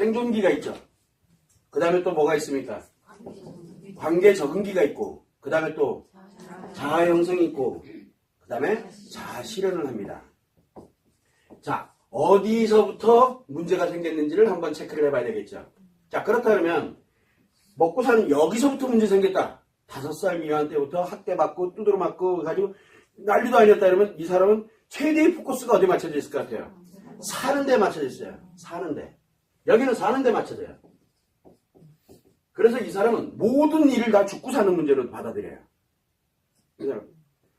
생존기가 있죠. 그 다음에 또 뭐가 있습니까? 관계 적응기가 있고, 그 다음에 또 자아 형성이 있고, 그 다음에 자아 실현을 합니다. 자, 어디서부터 문제가 생겼는지를 한번 체크를 해봐야 되겠죠. 자, 그렇다 그러면 먹고 사는 여기서부터 문제 생겼다. 5살 미만 때부터 학대받고 두드러 맞고 가지고 난리도 아니었다 그러면 이 사람은 최대의 포커스가 어디에 맞춰져 있을 것 같아요? 사는 데에 맞춰져 있어요. 사는 데. 여기는 사는 데에 맞춰져요. 그래서 이 사람은 모든 일을 다 죽고 사는 문제로 받아들여요.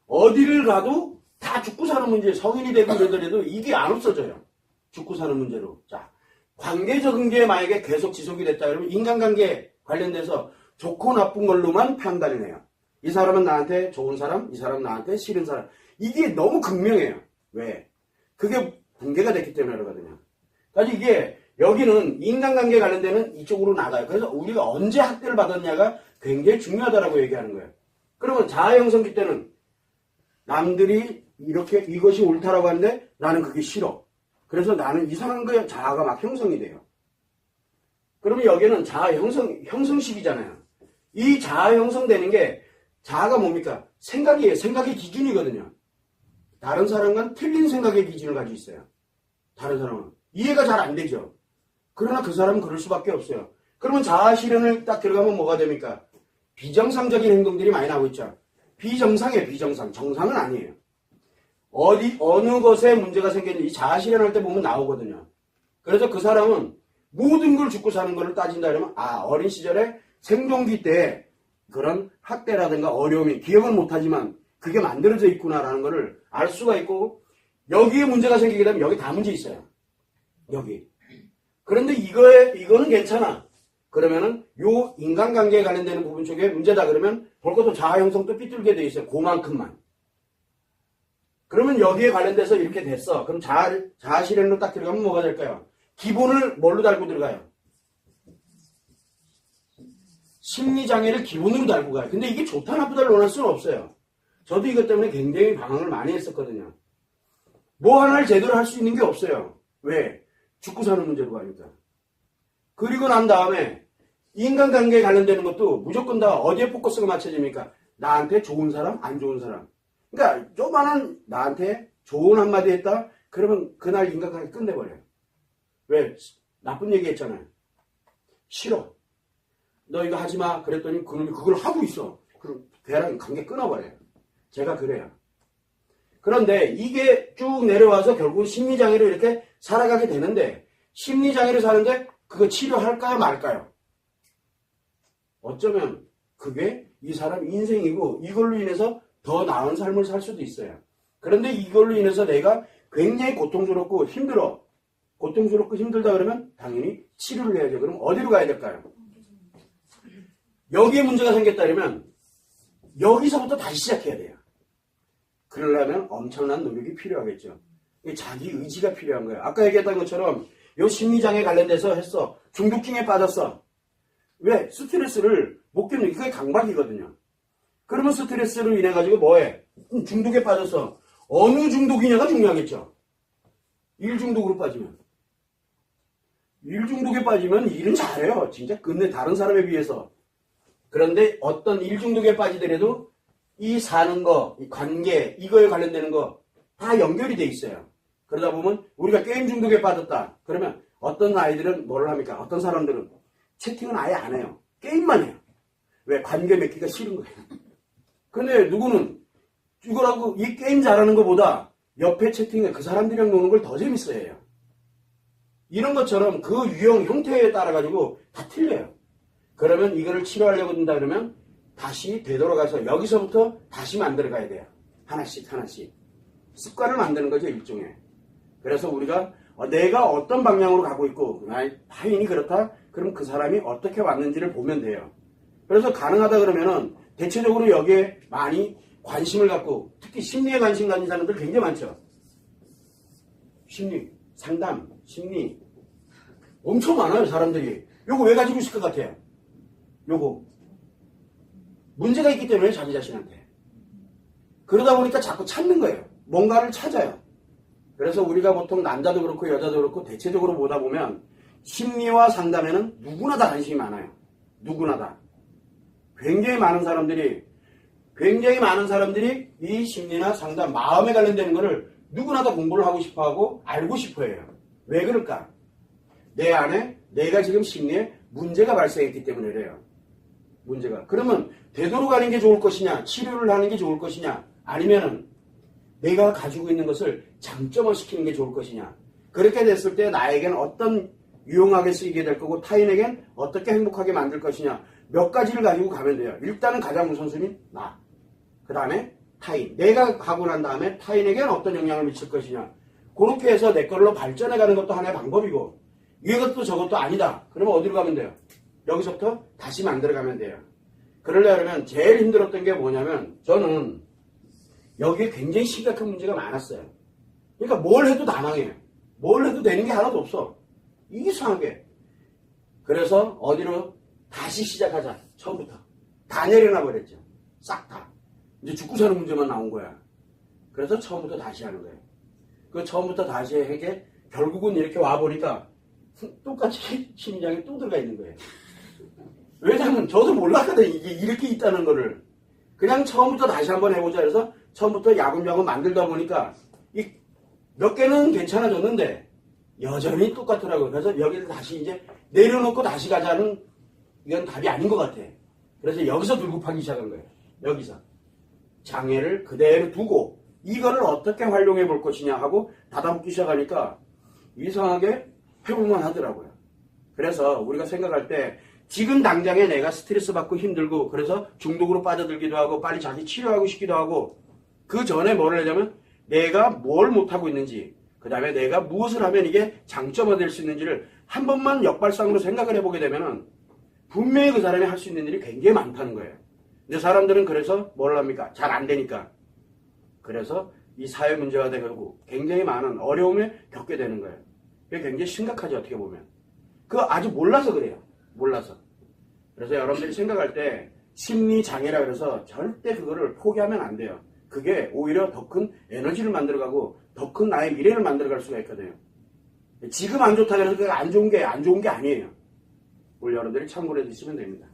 어디를 가도 다 죽고 사는 문제, 성인이 되고 그러더라도 이게 안 없어져요. 죽고 사는 문제로. 자, 관계 적응기에 만약에 계속 지속이 됐다 그러면 인간관계 관련돼서 좋고 나쁜 걸로만 판단을 해요. 이 사람은 나한테 좋은 사람, 이 사람은 나한테 싫은 사람. 이게 너무 극명해요. 왜? 그게 붕괴가 됐기 때문에 그러거든요. 그래서 이게 여기는 인간관계 관련되는 이쪽으로 나가요. 그래서 우리가 언제 학대를 받았냐가 굉장히 중요하다고 얘기하는 거예요. 그러면 자아 형성기 때는 남들이 이렇게 이것이 옳다라고 하는데 나는 그게 싫어. 그래서 나는 이상한 거에 자아가 막 형성이 돼요. 그러면 여기는 자아 형성식이잖아요. 이 자아 형성되는 게 자아가 뭡니까? 생각이에요. 생각의 기준이거든요. 다른 사람과는 틀린 생각의 기준을 가지고 있어요. 다른 사람은. 이해가 잘 안 되죠. 그러나 그 사람은 그럴 수밖에 없어요. 그러면 자아 실현을 딱 들어가면 뭐가 됩니까? 비정상적인 행동들이 많이 나오고 있죠. 비정상이에요. 비정상. 정상은 아니에요. 어느 것에 문제가 생겼는지 자아 실현할 때 보면 나오거든요. 그래서 그 사람은 모든 걸 죽고 사는 걸 따진다 그러면 어린 시절에 생존기 때 그런 학대라든가 어려움이 기억은 못하지만 그게 만들어져 있구나라는 것을 알 수가 있고 여기에 문제가 생기게 되면 여기 다 문제 있어요. 여기. 그런데 이거는 괜찮아. 그러면은 요 인간관계에 관련되는 부분 쪽에 문제다 그러면 볼 것도 자아 형성도 삐뚤게 돼 있어요. 그만큼만. 그러면 여기에 관련돼서 이렇게 됐어. 그럼 자아 실현으로 딱 들어가면 뭐가 될까요? 기본을 뭘로 달고 들어가요? 심리장애를 기본으로 달고 가요. 근데 이게 좋다 나쁘다를 논할 수는 없어요. 저도 이것 때문에 굉장히 방황을 많이 했었거든요. 뭐 하나를 제대로 할 수 있는 게 없어요. 왜? 죽고 사는 문제로 가니까. 그리고 난 다음에 인간관계에 관련되는 것도 무조건 다 어디에 포커스가 맞춰집니까? 나한테 좋은 사람, 안 좋은 사람. 그러니까 조만한 나한테 좋은 한마디 했다? 그러면 그날 인간관계 끝내버려요. 왜? 나쁜 얘기 했잖아요. 싫어. 너 이거 하지 마. 그랬더니 그놈이 그걸 하고 있어. 그럼 걔랑 관계 끊어버려요. 제가 그래요. 그런데 이게 쭉 내려와서 결국 심리장애로 이렇게 살아가게 되는데 심리장애를 사는데 그거 치료할까요 말까요? 어쩌면 그게 이 사람 인생이고 이걸로 인해서 더 나은 삶을 살 수도 있어요. 그런데 이걸로 인해서 내가 굉장히 고통스럽고 힘들어. 고통스럽고 힘들다 그러면 당연히 치료를 해야죠. 그럼 어디로 가야 될까요? 여기에 문제가 생겼다 그러면 여기서부터 다시 시작해야 돼요. 그러려면 엄청난 노력이 필요하겠죠. 자기 의지가 필요한 거예요. 아까 얘기했던 것처럼 요 심리장애 관련돼서 했어. 중독증에 빠졌어. 왜? 스트레스를 못 견디는 그게 강박이거든요. 그러면 스트레스로 인해 가지고 뭐해? 중독에 빠졌어. 어느 중독이냐가 중요하겠죠. 일 중독으로 빠지면. 일 중독에 빠지면 일은 잘해요. 진짜 끝내 다른 사람에 비해서. 그런데 어떤 일 중독에 빠지더라도 이 사는 거, 이 관계, 이거에 관련되는 거 다 연결이 돼 있어요. 그러다 보면 우리가 게임 중독에 빠졌다. 그러면 어떤 아이들은 뭘 합니까? 어떤 사람들은 채팅은 아예 안 해요. 게임만 해요. 왜? 관계 맺기가 싫은 거예요. 근데 누구는 이거라고 이 게임 잘하는 것보다 옆에 채팅에 그 사람들이랑 노는 걸 더 재밌어 해요. 이런 것처럼 그 유형 형태에 따라 가지고 다 틀려요. 그러면 이거를 치료하려고 든다 그러면 다시 되돌아가서 여기서부터 다시 만들어 가야 돼요. 하나씩 하나씩. 습관을 만드는 거죠, 일종의. 그래서 우리가 내가 어떤 방향으로 가고 있고 타인이 그렇다? 그럼 그 사람이 어떻게 왔는지를 보면 돼요. 그래서 가능하다 그러면은 대체적으로 여기에 많이 관심을 갖고 특히 심리에 관심 가진 사람들 굉장히 많죠. 심리, 상담, 심리 엄청 많아요, 사람들이. 요거 왜 가지고 있을 것 같아요? 요거 문제가 있기 때문에 자기 자신한테. 그러다 보니까 자꾸 찾는 거예요. 뭔가를 찾아요. 그래서 우리가 보통 남자도 그렇고 여자도 그렇고 대체적으로 보다 보면 심리와 상담에는 누구나 다 관심이 많아요. 누구나 다. 굉장히 많은 사람들이 이 심리나 상담, 마음에 관련되는 거를 누구나 다 공부를 하고 싶어 하고 알고 싶어 해요. 왜 그럴까? 내 안에 내가 지금 심리에 문제가 발생했기 때문에 그래요. 문제가. 그러면 되도록하는 게 좋을 것이냐, 치료를 하는 게 좋을 것이냐, 아니면은 내가 가지고 있는 것을 장점화시키는 게 좋을 것이냐. 그렇게 됐을 때 나에겐 어떤 유용하게 쓰이게 될 거고 타인에겐 어떻게 행복하게 만들 것이냐. 몇 가지를 가지고 가면 돼요. 일단은 가장 우선순위 나. 그 다음에 타인. 내가 가고 난 다음에 타인에겐 어떤 영향을 미칠 것이냐. 그렇게 해서 내 걸로 발전해가는 것도 하나의 방법이고 이것도 저것도 아니다. 그러면 어디로 가면 돼요? 여기서부터 다시 만들어가면 돼요. 그러려면 제일 힘들었던 게 뭐냐면 저는 여기에 굉장히 심각한 문제가 많았어요. 그러니까 뭘 해도 다 망해요. 뭘 해도 되는 게 하나도 없어. 이상하게. 그래서 어디로 다시 시작하자. 처음부터. 다 내려놔 버렸죠. 싹 다. 이제 죽고 사는 문제만 나온 거야. 그래서 처음부터 다시 하는 거예요. 그 처음부터 다시 해게 결국은 이렇게 와보니까 똑같이 심장에 또 들어가 있는 거예요. 왜냐면 저도 몰랐거든. 이게 이렇게 있다는 거를. 그냥 처음부터 다시 한번 해보자 해서 처음부터 야금야금 만들다 보니까 몇 개는 괜찮아졌는데 여전히 똑같더라고요. 그래서 여기를 다시 이제 내려놓고 다시 가자는 이건 답이 아닌 것 같아. 그래서 여기서 들고 파기 시작한 거예요. 여기서. 장애를 그대로 두고 이거를 어떻게 활용해 볼 것이냐 하고 닫아붙기 시작하니까 이상하게 해볼만 하더라고요. 그래서 우리가 생각할 때 지금 당장에 내가 스트레스 받고 힘들고 그래서 중독으로 빠져들기도 하고 빨리 자기 치료하고 싶기도 하고 그 전에 뭐를 하냐면 내가 뭘 못하고 있는지 그 다음에 내가 무엇을 하면 이게 장점화 될 수 있는지를 한 번만 역발상으로 생각을 해보게 되면은 분명히 그 사람이 할 수 있는 일이 굉장히 많다는 거예요. 근데 사람들은 그래서 뭘 합니까? 잘 안 되니까. 그래서 이 사회 문제가 되고 굉장히 많은 어려움을 겪게 되는 거예요. 그게 굉장히 심각하죠. 어떻게 보면. 그거 아주 몰라서 그래요. 몰라서. 그래서 여러분들이 생각할 때 심리장애라 그래서 절대 그거를 포기하면 안 돼요. 그게 오히려 더 큰 에너지를 만들어가고 더 큰 나의 미래를 만들어갈 수가 있거든요. 지금 안 좋다 그래서 그게 안 좋은 게 아니에요. 우리 여러분들이 참고해 주시면 됩니다.